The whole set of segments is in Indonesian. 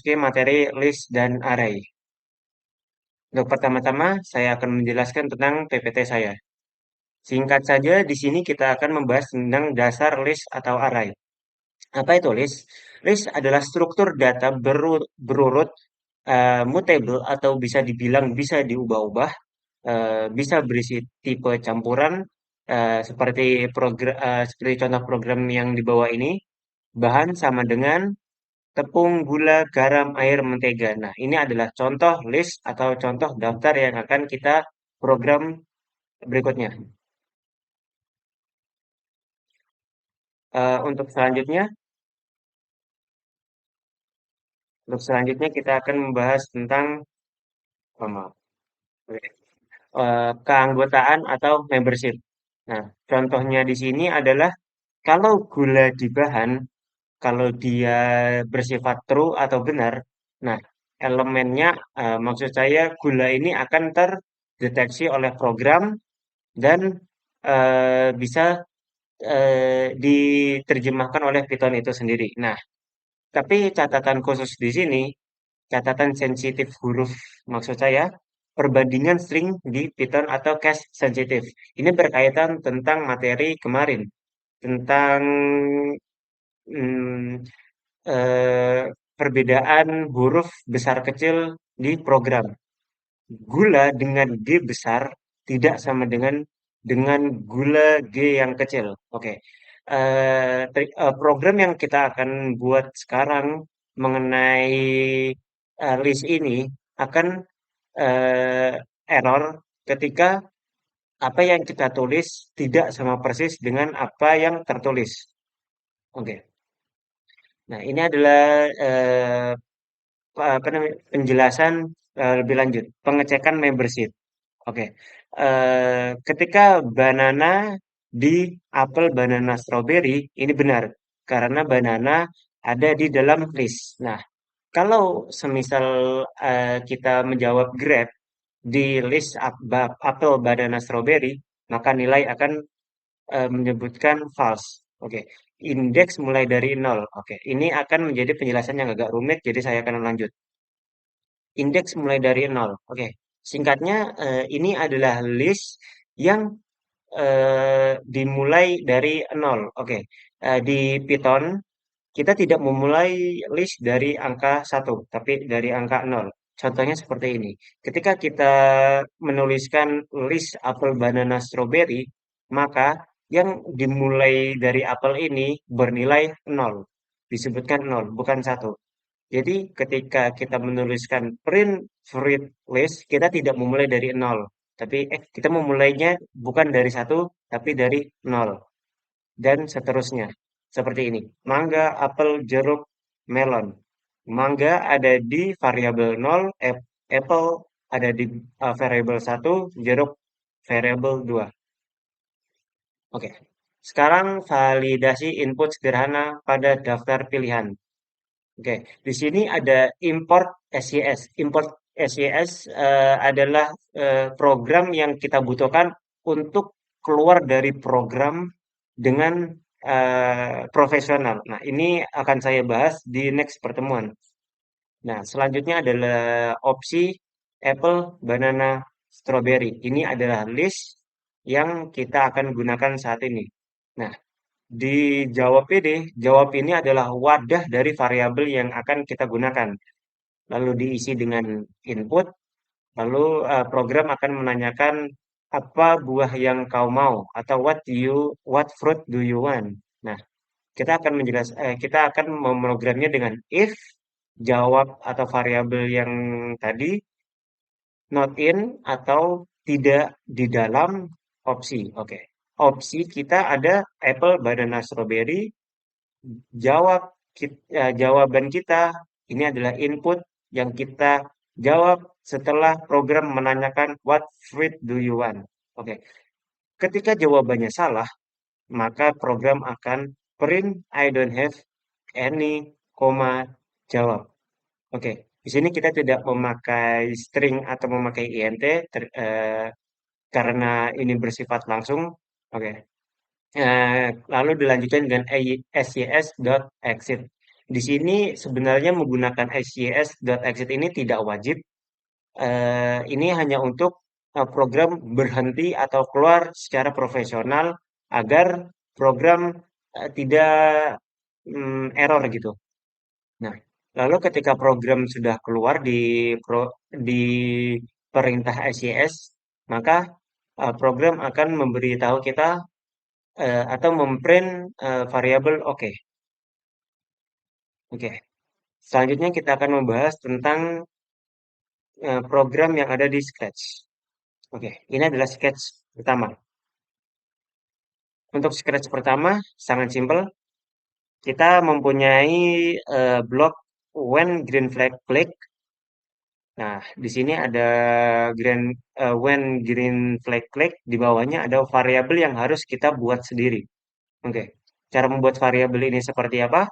Oke, materi list dan array. Untuk pertama-tama, saya akan menjelaskan tentang PPT saya. Singkat saja, di sini kita akan membahas tentang dasar list atau array. Apa itu list? List adalah struktur data berurut, mutable atau bisa dibilang bisa diubah-ubah, bisa berisi tipe campuran, seperti contoh program yang di bawah ini. Bahan sama dengan tepung, gula, garam, air, mentega. Nah, ini adalah contoh list atau contoh daftar yang akan kita program berikutnya. Untuk selanjutnya kita akan membahas tentang maaf, keanggotaan atau membership. Nah, contohnya di sini adalah kalau gula di bahan, kalau dia bersifat true atau benar, nah elemennya, maksud saya gula ini akan terdeteksi oleh program dan bisa diterjemahkan oleh Python itu sendiri. Nah, tapi catatan khusus di sini, catatan sensitif huruf maksud saya, perbandingan string di Python atau case sensitif. Ini berkaitan tentang materi kemarin, tentang mm, perbedaan huruf besar kecil di program. Gula dengan G besar tidak sama dengan gula G yang kecil. Oke. Program yang kita akan buat sekarang mengenai list ini akan eh, error ketika apa yang kita tulis tidak sama persis dengan apa yang tertulis. Oke. Nah, ini adalah apa namanya, penjelasan lebih lanjut, pengecekan membership. Oke. Ketika banana di apel, banana, strawberry, ini benar. Karena banana ada di dalam list. Nah, kalau semisal kita menjawab grab di list apel, banana, strawberry, maka nilai akan menyebutkan false. Oke. Indeks mulai dari nol. Oke. Ini akan menjadi penjelasan yang agak rumit, jadi saya akan lanjut. Indeks mulai dari nol. Oke. Singkatnya, ini adalah list yang dimulai dari nol. Oke. Di Python kita tidak memulai list dari angka satu, tapi dari angka nol. Contohnya seperti ini. Ketika kita menuliskan list apel, banana, strawberry, maka yang dimulai dari apel ini bernilai nol. Disebutkan nol, bukan satu. Jadi ketika kita menuliskan print fruit list, kita tidak memulai dari nol. Tapi kita memulainya bukan dari satu, tapi dari nol. Dan seterusnya. Seperti ini. Mangga, apel, jeruk, melon. Mangga ada di variabel nol, apple ada di variabel satu, jeruk variabel 2. Oke. Sekarang validasi input sederhana pada daftar pilihan. Oke, di sini ada import SYS. Import SYS adalah program yang kita butuhkan untuk keluar dari program dengan profesional. Nah, ini akan saya bahas di next pertemuan. Nah, selanjutnya adalah opsi apple, banana, strawberry. Ini adalah list yang kita akan gunakan saat ini. Nah, dijawab ini, jawab ini adalah wadah dari variabel yang akan kita gunakan. Lalu diisi dengan input, lalu program akan menanyakan apa buah yang kau mau atau what fruit do you want. Nah, kita akan memprogramnya dengan if jawab atau variabel yang tadi not in atau tidak di dalam opsi. Oke. Opsi kita ada apple, banana, strawberry. Jawaban kita ini adalah input yang kita jawab setelah program menanyakan what fruit do you want. Oke. Ketika jawabannya salah, maka program akan print I don't have any, koma, jawab. Oke. Di sini kita tidak memakai string atau memakai int karena ini bersifat langsung. Oke. Lalu dilanjutkan dengan sys.exit. Di sini sebenarnya menggunakan SJS.exit ini tidak wajib. Ini hanya untuk program berhenti atau keluar secara profesional agar program tidak error gitu. Nah, lalu ketika program sudah keluar di perintah SYS, maka program akan memberitahu kita atau memprint variabel oke. Oke. Selanjutnya kita akan membahas tentang program yang ada di Scratch. Oke, ini adalah Scratch pertama. Untuk Scratch pertama sangat simpel. Kita mempunyai blok when green flag click. Nah, di sini ada when green flag click, di bawahnya ada variabel yang harus kita buat sendiri. Oke, cara membuat variabel ini seperti apa?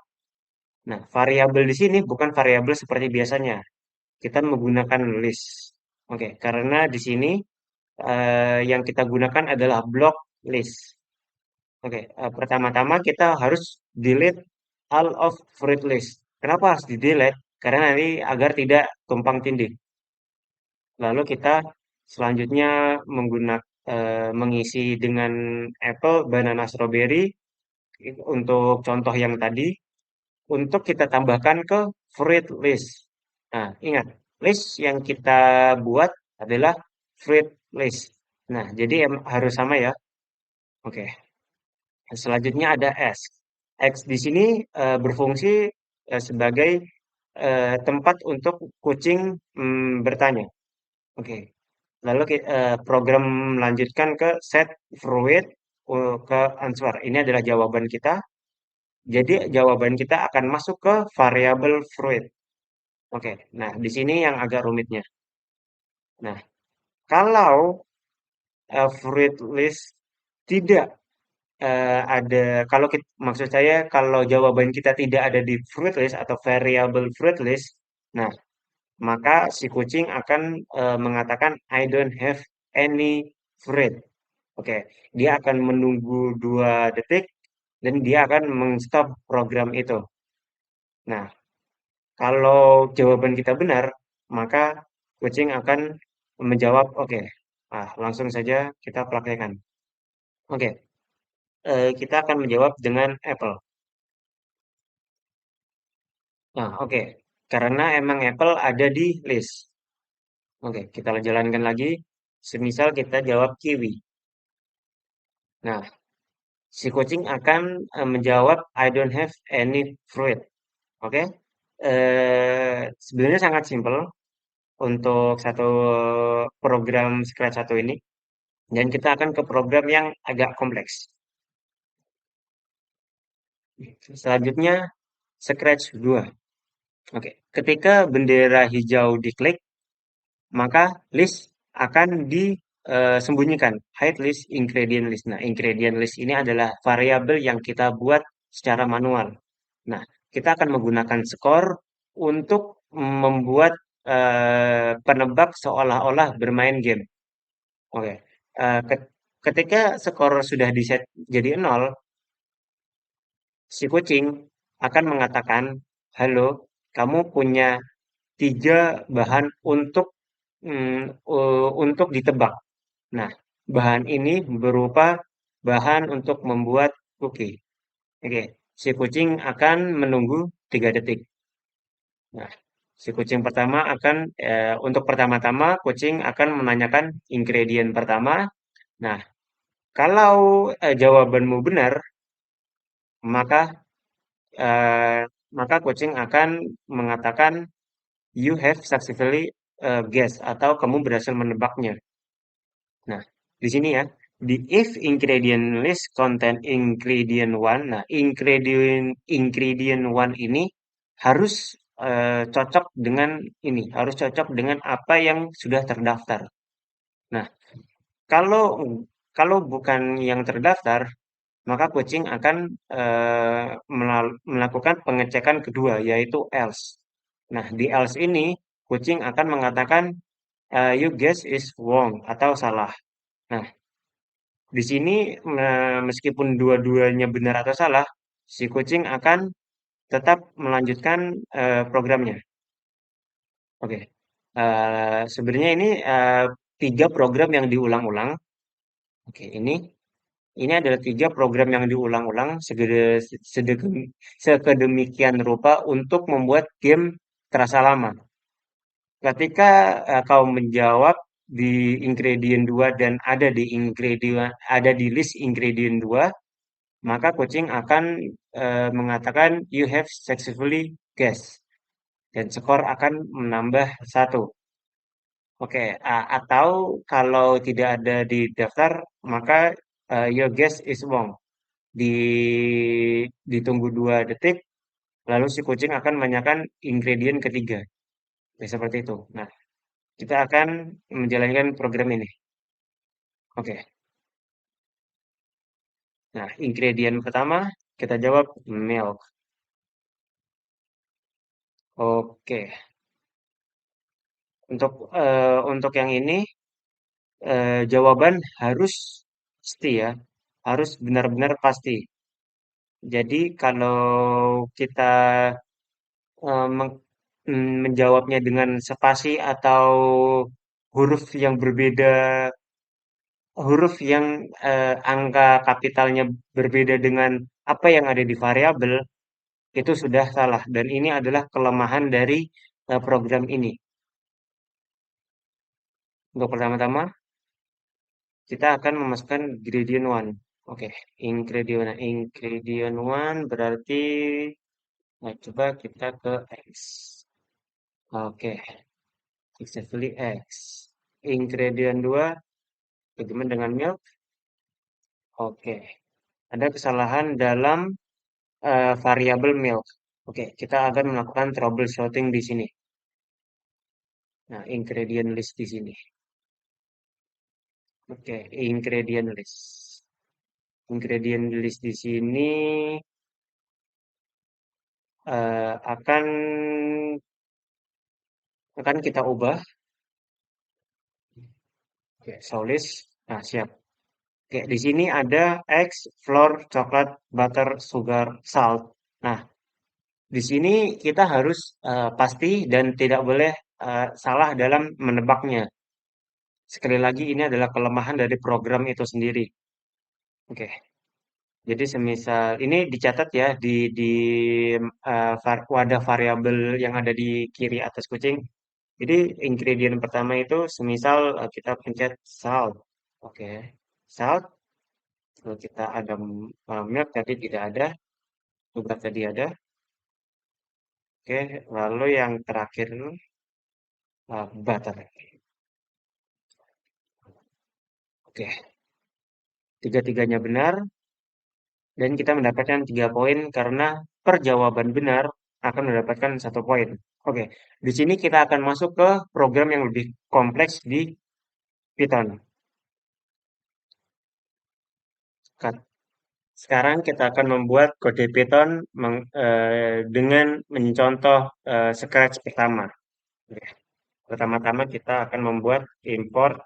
Nah, variabel di sini bukan variabel seperti biasanya. Kita menggunakan list. Oke, karena di sini yang kita gunakan adalah block list. Oke, pertama-tama kita harus delete all of fruit list. Kenapa harus di delete? Karena nanti agar tidak tumpang tindih. Lalu kita selanjutnya mengisi dengan apple, banana, strawberry untuk contoh yang tadi. Untuk kita tambahkan ke fruit list. Nah, ingat, list yang kita buat adalah fruit list. Nah, jadi harus sama ya. Oke. Selanjutnya ada X. X di sini berfungsi sebagai tempat untuk kucing bertanya. Oke. Lalu program melanjutkan ke set fruit ke answer. Ini adalah jawaban kita. Jadi jawaban kita akan masuk ke variabel fruit. Oke. Nah, di sini yang agak rumitnya. Nah, kalau fruit list tidak ada kalau maksud saya kalau jawaban kita tidak ada di fruit list atau variable fruit list, nah maka si kucing akan mengatakan I don't have any fruit. Oke, dia akan menunggu 2 detik dan dia akan mengstop program itu. Nah, kalau jawaban kita benar, maka kucing akan menjawab oke. Nah, langsung saja kita praktekkan. Oke, kita akan menjawab dengan apple. Nah, oke. Karena emang Apple ada di list. Oke, kita jalankan lagi. Semisal kita jawab kiwi. Nah, si kucing akan menjawab I don't have any fruit. Oke. Sebenarnya sangat simpel untuk satu program Scratch satu ini. Dan kita akan ke program yang agak kompleks. Selanjutnya Scratch 2. Oke, ketika bendera hijau diklik, maka list akan disembunyikan. Hide list, ingredient list. Nah, ingredient list ini adalah variabel yang kita buat secara manual. Nah, kita akan menggunakan skor untuk membuat penebak seolah-olah bermain game. Oke. Ketika skor sudah diset jadi 0, si kucing akan mengatakan, "Halo, kamu punya 3 bahan untuk ditebak. Nah, bahan ini berupa bahan untuk membuat cookie. Oke, si kucing akan menunggu 3 detik. Nah, si kucing pertama akan untuk pertama-tama kucing akan menanyakan ingredient pertama. Nah, kalau jawabanmu benar, maka eh, maka kucing akan mengatakan you have successfully guess atau kamu berhasil menebaknya. Nah, di sini ya, di if ingredient list contain ingredient one. Nah, ingredient one ini harus cocok dengan ini, harus cocok dengan apa yang sudah terdaftar. Nah, kalau kalau bukan yang terdaftar, maka kucing akan melakukan pengecekan kedua, yaitu else. Nah, di else ini kucing akan mengatakan you guess is wrong atau salah. Nah, di sini meskipun dua-duanya benar atau salah, si kucing akan tetap melanjutkan programnya. Oke. Sebenarnya ini tiga program yang diulang-ulang. Oke, ini adalah tiga program yang diulang-ulang sekedemikian rupa untuk membuat game terasa lama. Ketika kau menjawab di ingredient 2 dan ada di list ingredient 2, maka kucing akan mengatakan you have successfully guessed dan skor akan menambah satu. Oke, atau kalau tidak ada di daftar, maka your guess is wrong. Di ditunggu 2 detik, lalu si kucing akan menanyakan ingredient ketiga. Ya, seperti itu. Nah, kita akan menjalankan program ini. Oke. Nah, ingredient pertama kita jawab milk. Oke. Untuk yang ini jawaban harus pasti ya, harus benar-benar pasti. Jadi kalau kita menjawabnya dengan spasi atau huruf yang berbeda, huruf yang angka kapitalnya berbeda dengan apa yang ada di variabel, itu sudah salah. Dan ini adalah kelemahan dari program ini. Untuk pertama-tama, kita akan memasukkan gradient one. Oke, ingredient one berarti, nah, coba kita ke X. Oke, exactly X. Ingredient 2 bagaimana dengan milk? Oke, ada kesalahan dalam variabel milk. Oke, kita akan melakukan troubleshooting di sini. Nah, ingredient list di sini. Oke, ingredient list. Ingredient list di sini akan kita ubah. Oke, so list. Nah, siap. Oke, di sini ada eggs, flour, coklat, butter, sugar, salt. Nah, di sini kita harus pasti dan tidak boleh salah dalam menebaknya. Sekali lagi, ini adalah kelemahan dari program itu sendiri. Oke, jadi semisal ini dicatat ya di wadah variabel yang ada di kiri atas kucing. Jadi ingredient pertama itu semisal kita pencet salt. Oke, salt. Lalu kita ada milk tadi tidak ada, sugar tadi ada. Oke, lalu yang terakhir butter. Oke, tiga-tiganya benar dan kita mendapatkan 3 poin karena per jawaban benar akan mendapatkan 1 poin. Oke, di sini kita akan masuk ke program yang lebih kompleks di Python. Sekarang kita akan membuat kode Python dengan mencontoh scratch pertama. Oke, pertama-tama kita akan membuat import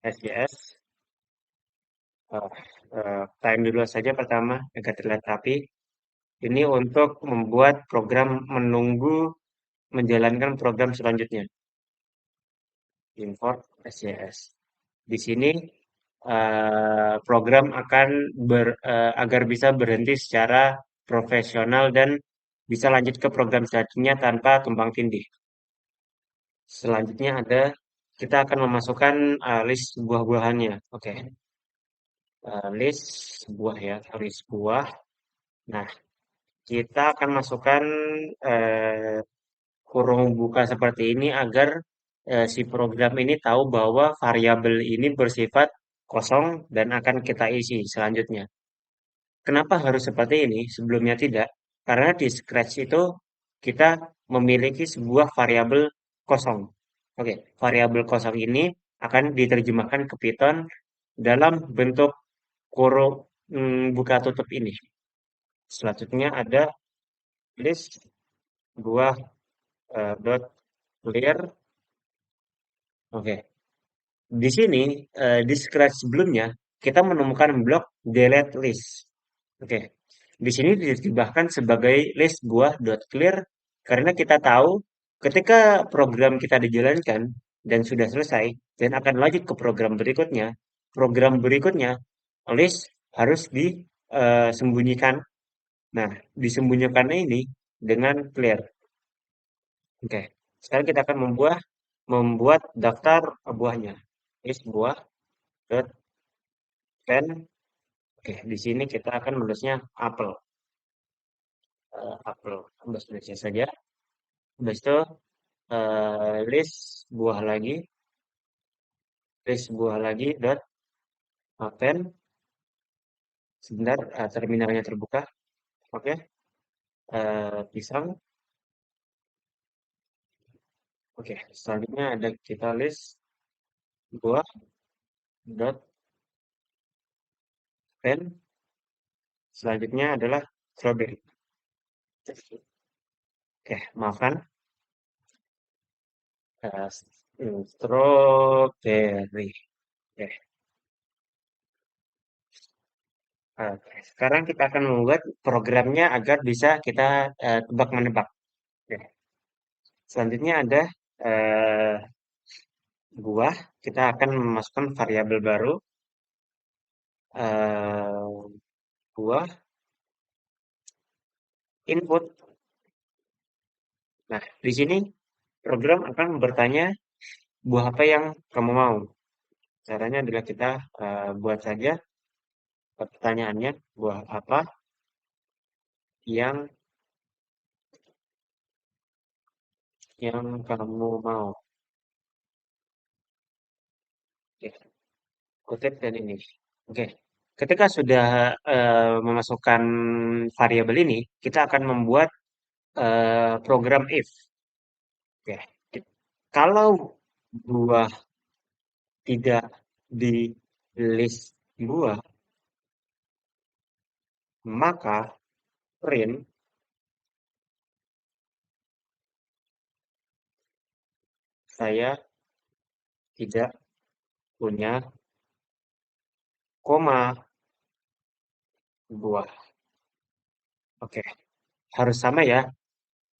SJS. Time dulu saja pertama agar terlihat rapi. Ini untuk membuat program menunggu menjalankan program selanjutnya. Import SJS. Di sini program akan agar bisa berhenti secara profesional dan bisa lanjut ke program selanjutnya tanpa tumpang tindih. Selanjutnya ada kita akan memasukkan list buah-buahannya. Oke. List buah ya, list buah. Nah, kita akan masukkan eh, kurung buka seperti ini agar si program ini tahu bahwa variabel ini bersifat kosong dan akan kita isi selanjutnya. Kenapa harus seperti ini? Sebelumnya tidak. Karena di Scratch itu kita memiliki sebuah variabel kosong. Oke, variabel kosong ini akan diterjemahkan ke Python dalam bentuk kurung buka tutup ini. Selanjutnya ada list buah dot clear. Oke, di sini di Scratch sebelumnya kita menemukan blok delete list. Oke, Di sini ditambahkan sebagai list buah dot clear karena kita tahu ketika program kita dijalankan dan sudah selesai dan akan lanjut ke program berikutnya list harus disembunyikan. Nah, disembunyikannya ini dengan clear. Oke, sekarang kita akan membuat daftar buahnya. List buah dot pen. Oke, di sini kita akan menulisnya apel. Apel, bahasa Indonesia saja. Habis itu list buah lagi dot append. Sebentar, terminalnya terbuka. Oke, pisang. Oke, selanjutnya ada kita list buah dot pen. Selanjutnya adalah strawberry. Oke, maafkan. eh, Strawberry. Oke, sekarang kita akan membuat programnya agar bisa kita tebak-menebak. Oke, selanjutnya ada eh, buah. Kita akan memasukkan variabel baru. eh, Buah input. Nah, di sini program akan bertanya buah apa yang kamu mau. Caranya adalah kita buat saja pertanyaannya buah apa yang kamu mau. Oke, kutip dan ini. Oke, ketika sudah memasukkan variabel ini, kita akan membuat program if. Oke, kalau buah tidak di list buah, maka print saya tidak punya koma buah. Oke, harus sama ya.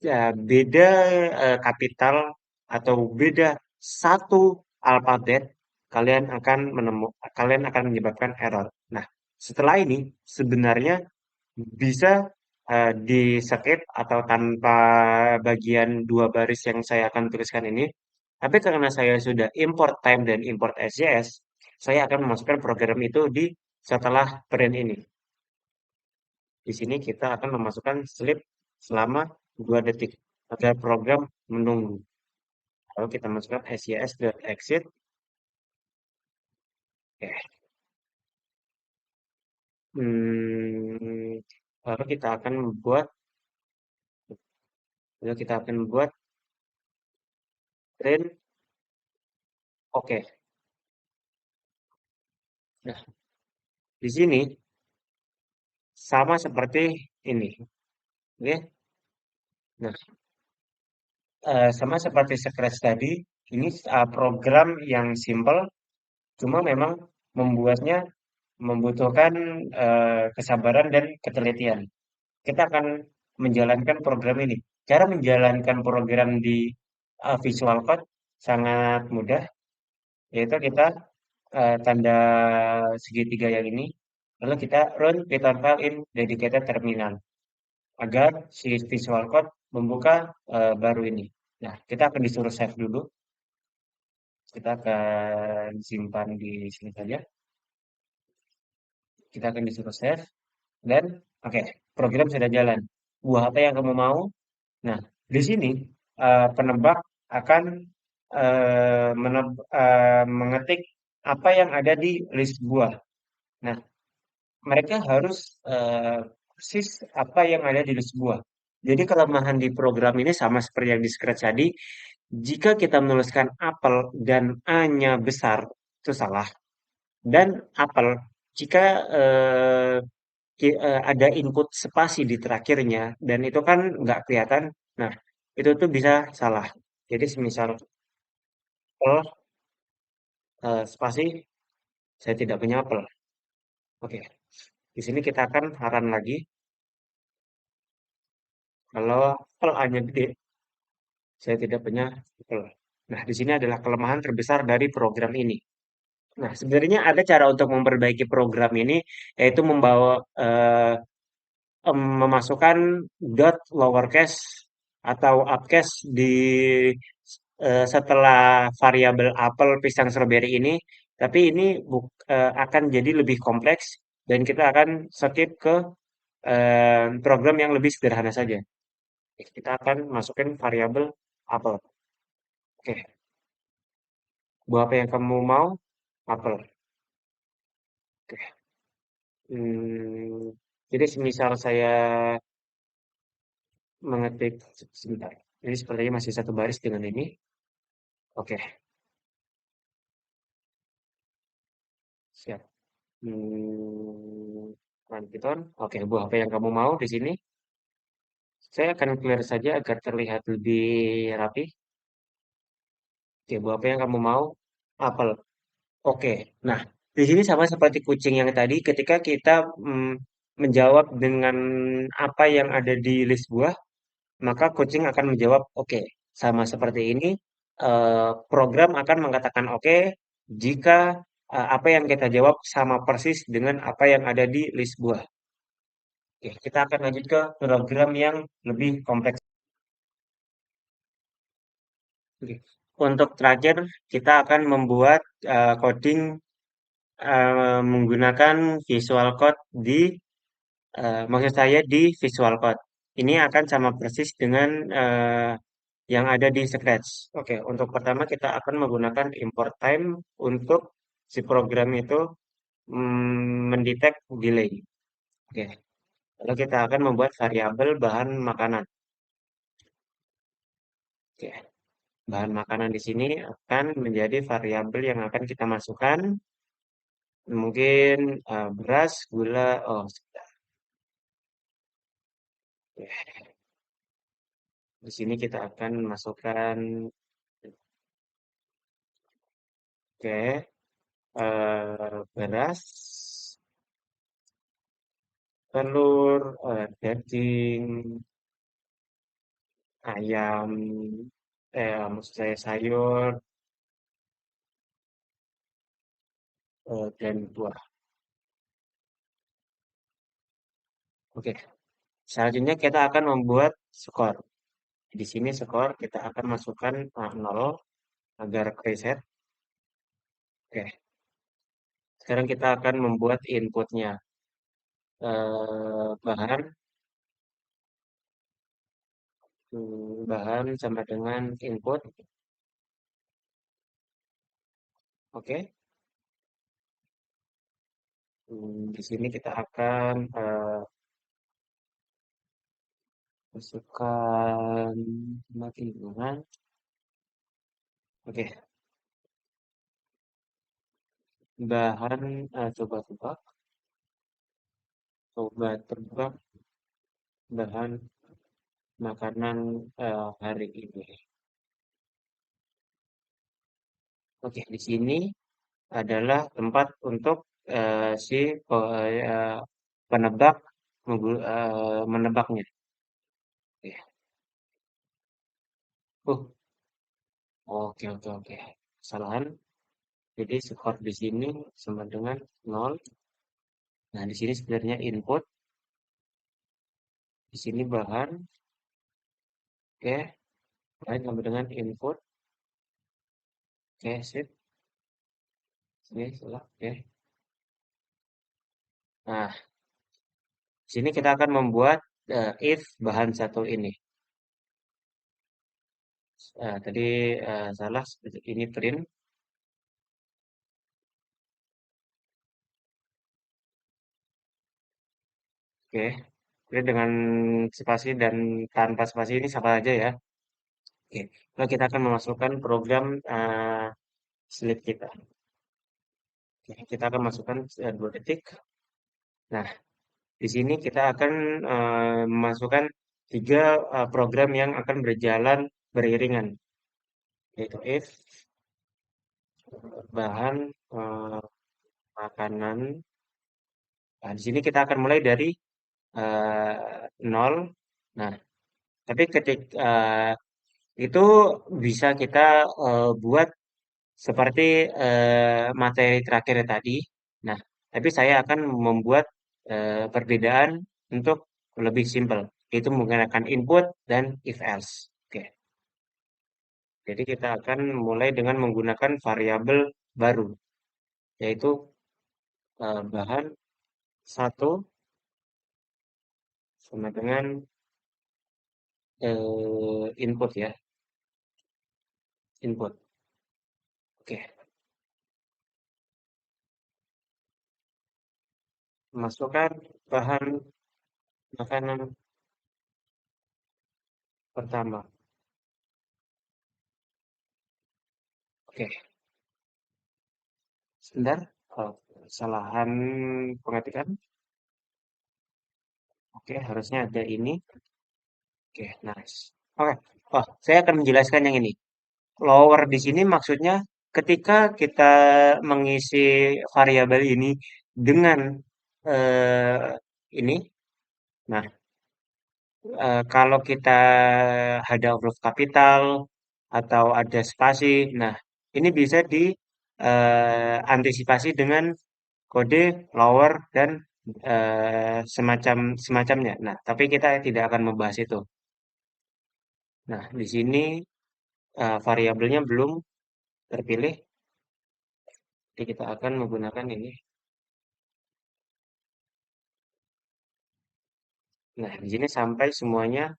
Ya, beda kapital atau beda satu alfabet, kalian akan menyebabkan error. Nah, setelah ini sebenarnya bisa di-skip atau tanpa bagian dua baris yang saya akan tuliskan ini. Tapi karena saya sudah import time dan import SJS, saya akan memasukkan program itu di setelah print ini. Di sini kita akan memasukkan sleep selama 2 detik agar program menunggu. Lalu kita masukkan SJS.exit. Oke. Hmm, lalu kita akan membuat print. Oke. Nah, di sini sama seperti ini. Oke. Nah, sama seperti Scratch tadi, ini program yang simple, cuma memang membuatnya membutuhkan kesabaran dan ketelitian. Kita akan menjalankan program ini. Cara menjalankan program di Visual Code sangat mudah, yaitu kita tanda segitiga yang ini, lalu kita run Python file in dedicated terminal agar si Visual Code membuka baru ini. Nah, kita akan disuruh save dulu. Kita akan simpan di sini saja. Kita akan disuruh save dan oke, program sudah jalan. Buah apa yang kamu mau? Nah, di sini penebak akan mengetik apa yang ada di list buah. Nah, mereka harus persis apa yang ada di list buah. Jadi kelemahan di program ini sama seperti yang di Scratch tadi, jika kita menuliskan apel dan A-nya besar, itu salah. Dan apel, jika ada input spasi di terakhirnya dan itu kan nggak kelihatan. Nah, itu tuh bisa salah. Jadi semisal apel spasi saya tidak punya apel. Oke, di sini kita akan run lagi. Kalau apel A-nya gede, saya tidak punya apel. Nah, di sini adalah kelemahan terbesar dari program ini. Nah, sebenarnya ada cara untuk memperbaiki program ini, yaitu memasukkan dot lowercase atau uppercase di setelah variabel apel, pisang, stroberi ini. Tapi ini akan jadi lebih kompleks dan kita akan skip ke program yang lebih sederhana saja. Kita akan masukin variabel apel. Oke, buah apa yang kamu mau? Apel. Oke. Jadi semisal saya mengetik sebentar. Ini sepertinya masih satu baris dengan ini. Oke, siap. Run Python. Oke, buah apa yang kamu mau di sini? Saya akan clear saja agar terlihat lebih rapi. Oke, buah apa yang kamu mau? Apel. Oke. Nah, di sini sama seperti kucing yang tadi, ketika kita menjawab dengan apa yang ada di list buah, maka kucing akan menjawab oke. Sama seperti ini, program akan mengatakan oke jika apa yang kita jawab sama persis dengan apa yang ada di list buah. Oke, kita akan lanjut ke program yang lebih kompleks. Oke. Untuk terakhir, kita akan membuat coding menggunakan Visual Code maksud saya di Visual Code. Ini akan sama persis dengan yang ada di Scratch. Oke, untuk pertama kita akan menggunakan import time untuk si program itu mendetek delay. Oke, lalu kita akan membuat variabel bahan makanan. Oke, bahan makanan di sini akan menjadi variabel yang akan kita masukkan. Mungkin beras, gula, oh sebentar. Oke, di sini kita akan masukkan, oke, beras, telur, daging, ayam, maksud saya sayur, dan buah. Oke, selanjutnya kita akan membuat skor. Di sini skor kita akan masukkan 0 agar preset. Oke, sekarang kita akan membuat inputnya. Bahan, bahan sama dengan input. Oke, di sini kita akan masukkan lingkungan. Oke, bahan coba tebak, coba tebak bahan makanan hari ini. Oke, di sini adalah tempat untuk si penebak menebaknya. Oke. Oke, oke, oke. Kesalahan. Jadi skor di sini sama dengan 0. Nah, di sini sebenarnya input, di sini bahan. Oke, bahan sama dengan input. Oke, sip. Sini salah. Oke. Nah, di sini kita akan membuat if bahan satu ini. Tadi salah seperti ini print. Oke. Print dengan spasi dan tanpa spasi ini sama aja ya. Oke. Lalu kita akan memasukkan program slip kita. Oke, kita akan masukkan 2 detik. Nah, di sini kita akan memasukkan 3 program yang akan berjalan beriringan, yaitu if bahan makanan. Nah, di sini kita akan mulai dari 0. Nah, Tapi ketika itu bisa kita buat seperti materi terakhir tadi. Nah, tapi saya akan membuat perbedaan untuk lebih simpel, yaitu menggunakan input dan if else. Oke, jadi kita akan mulai dengan menggunakan variabel baru, yaitu bahan satu sama dengan input ya, input. Oke, masukkan bahan makanan pertama. Oke, sebentar. Oh, kesalahan pengetikan. Oke, harusnya ada ini. Oke, nice. Oke, oh, saya akan menjelaskan yang ini. Lower di sini maksudnya ketika kita mengisi variabel ini dengan eh, ini. Nah, kalau kita ada huruf kapital atau ada spasi, nah ini bisa diantisipasi dengan kode lower dan semacamnya. Nah, tapi kita tidak akan membahas itu. Nah, di sini variabelnya belum terpilih, jadi kita akan menggunakan ini. Nah, di sini sampai semuanya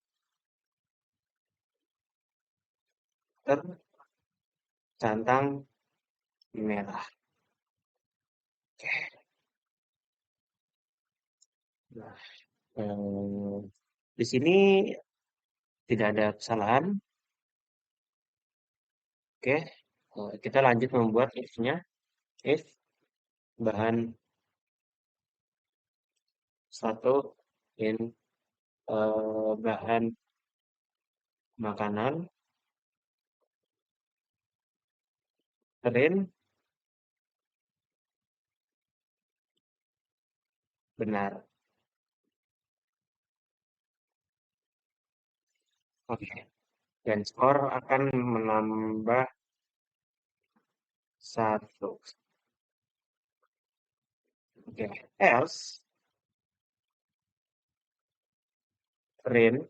tercantang merah. Oke. Nah, di sini tidak ada kesalahan. Oke, kita lanjut membuat if-nya. If bahan satu in bahan makanan print benar. Oke, dan skor akan menambah satu. Oke, else print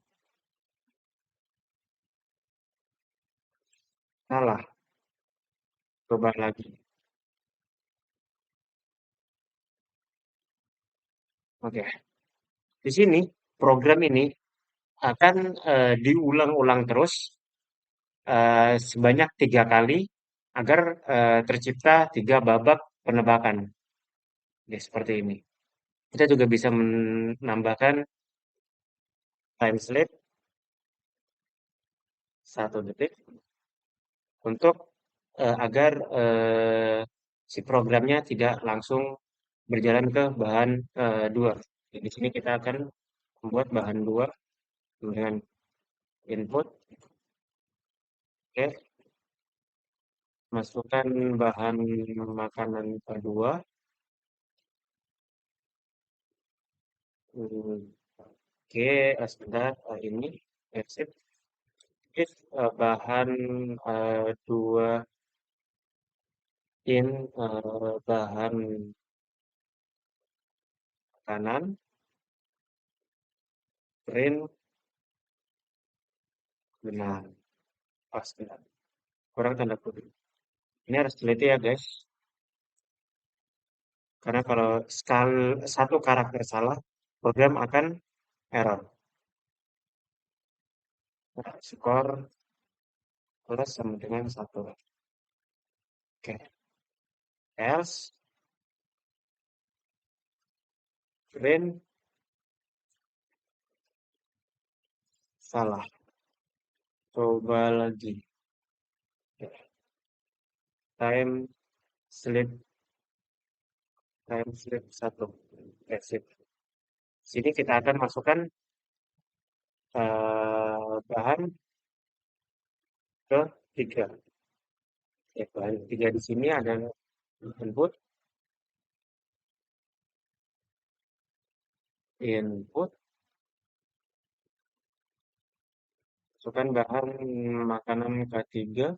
salah. Coba lagi. Oke, di sini program ini akan diulang-ulang terus sebanyak 3 kali agar tercipta 3 babak penebakan. Ya, seperti ini. Kita juga bisa menambahkan time slip 1 detik untuk agar si programnya tidak langsung berjalan ke bahan 2. Jadi di sini kita akan membuat bahan 2 dengan input. Oke, masukkan bahan makanan kedua. Oke, sebentar ini exit. If bahan 2 in bahan makanan print benar. Pas benar. Kurang tanda kutip. Ini harus teliti ya guys. Karena kalau satu karakter salah, program akan error. Nah, skor plus sama dengan 1. Oke. Else print salah. Coba lagi. Oke. Time slip time slip 1. Exit. Sini kita akan masukkan bahan ketiga. Ya, bahan ketiga di sini ada input, input, Masukkan bahan makanan ketiga,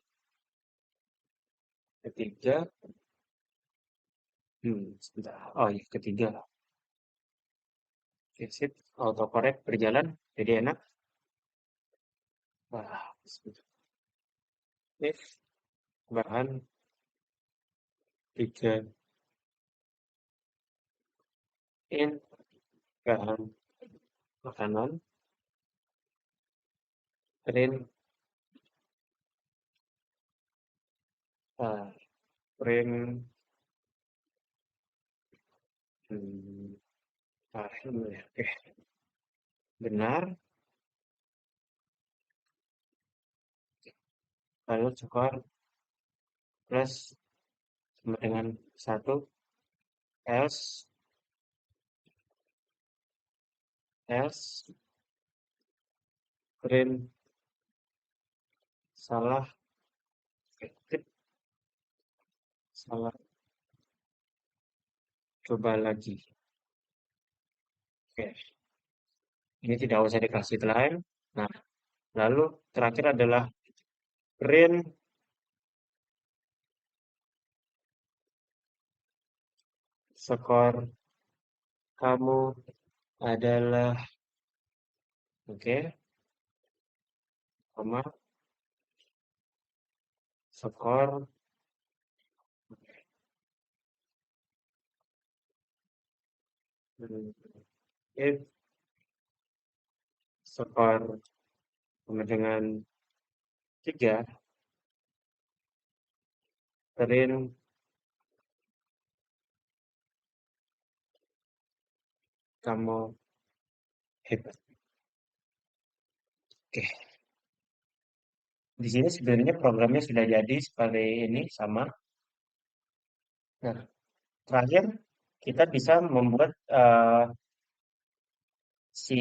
sebentar. Oh iya, ketiga. Oke, sip. Autocorrect berjalan, jadi enak. Wah, sebentar. If bahan tiga in bahan makanan print uh, print hmm, ini ya. Oke, benar. Lalu skor plus sama dengan satu else print salah ketik salah coba lagi. Oke, ini tidak usah dikasih line. Nah, lalu terakhir adalah print skor kamu adalah oke, koma skor hmm, if skor sama dengan tiga print kamu hebat. Oke, di sini sebenarnya programnya sudah jadi seperti ini sama. Nah, terakhir kita bisa membuat si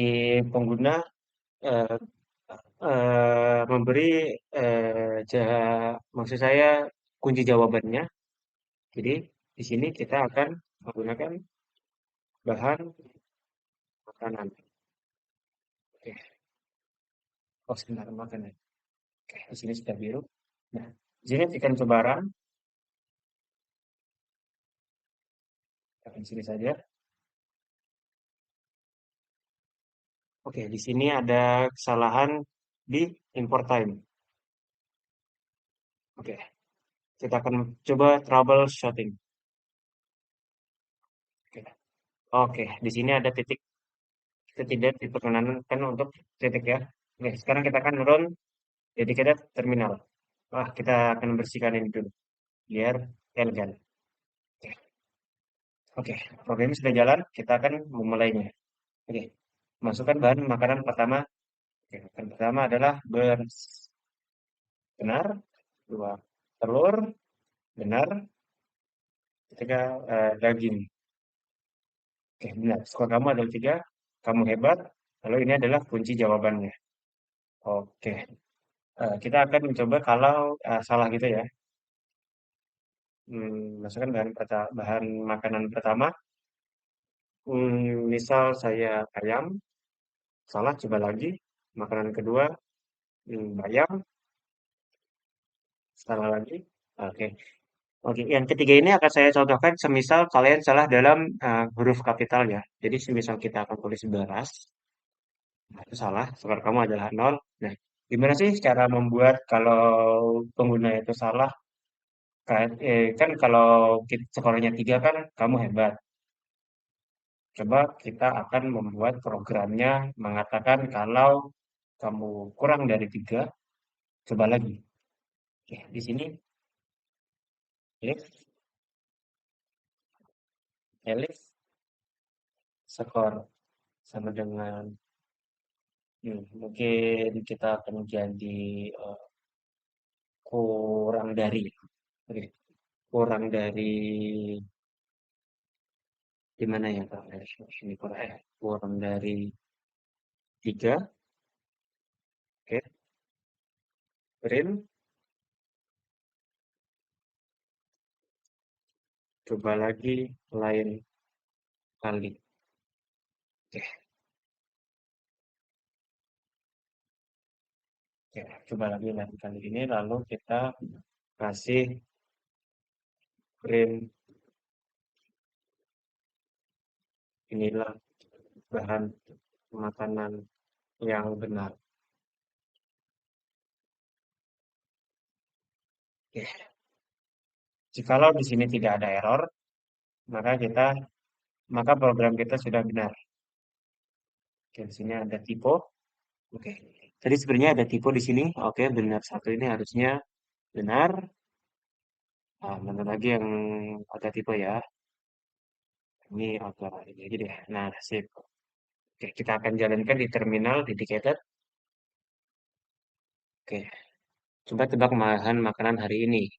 pengguna eh, memberi maksud saya kunci jawabannya. Jadi di sini kita akan menggunakan bahan makanan. Oke, oh sebentar makanan. Oke, di sini sudah biru. Nah, di sini tekan sebaran. Tekan sini saja. Oke, di sini ada kesalahan di import time. Oke, kita akan coba troubleshooting. Oke, oke, di sini ada titik. Kita tidak diperkenankan untuk titik ya. Oke, sekarang kita akan run dedicated terminal. Wah, kita akan bersihkan ini dulu biar elegan. Oke, oke, programnya sudah jalan. Kita akan memulainya. Oke, masukkan bahan makanan pertama. Oke, makanan pertama adalah benar, dua telur, benar, ketiga daging. Oke, benar. Skor kamu adalah tiga. Kamu hebat. Lalu ini adalah kunci jawabannya. Oke, kita akan mencoba kalau salah gitu ya. Masukkan bahan makanan pertama. Misal saya ayam, salah coba lagi. Makanan kedua, bayam, salah lagi. Oke, oke. Yang ketiga ini akan saya contohkan semisal kalian salah dalam huruf kapital ya. Jadi semisal kita akan tulis beras, nah, itu salah. Skor kamu adalah nol. Nah, gimana sih cara membuat kalau pengguna itu salah? Kan kalau skornya tiga kan kamu hebat. Coba kita akan membuat programnya mengatakan kalau kamu kurang dari tiga, coba lagi. Oke, di sini elif, elif skor sama dengan mungkin kita akan jadi eh, kurang dari, oke, kurang dari gimana ya Kak? Ini kurang dari tiga, oke, print, coba lagi lain kali. Oke, Oke, coba lagi lain kali ini, lalu kita kasih print inilah bahan makanan yang benar. Oke, jikalau di sini tidak ada error, maka maka program kita sudah benar. Oke, di sini ada typo. Oke, tadi sebenarnya ada typo di sini. Oke, benar satu ini harusnya benar. Nah, mana lagi yang ada typo ya? Ini agak ini aja deh. Nah, sip. Oke, kita akan jalankan di terminal dedicated. Oke, coba tebak bahan makanan hari ini.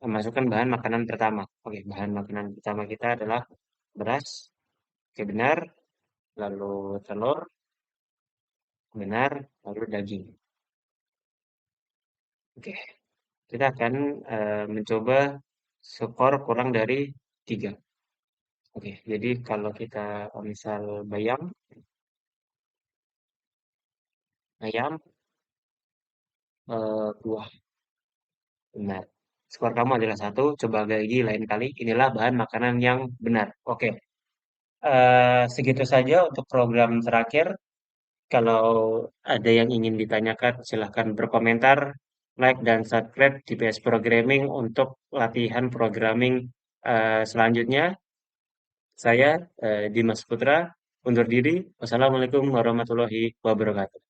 Masukkan bahan makanan pertama. Oke, bahan makanan pertama kita adalah beras. Oke, benar. Lalu telur, benar. Lalu daging. Oke, kita akan mencoba skor kurang dari 3. Oke, jadi kalau kita misal bayam, ayam, buah, benar. Skor kamu adalah satu. Coba lagi lain kali. Inilah bahan makanan yang benar. Oke, segitu saja untuk program terakhir. Kalau ada yang ingin ditanyakan, silahkan berkomentar, like, dan subscribe di PS Programming untuk latihan programming selanjutnya. Saya Dimas Putra undur diri. Wassalamualaikum warahmatullahi wabarakatuh.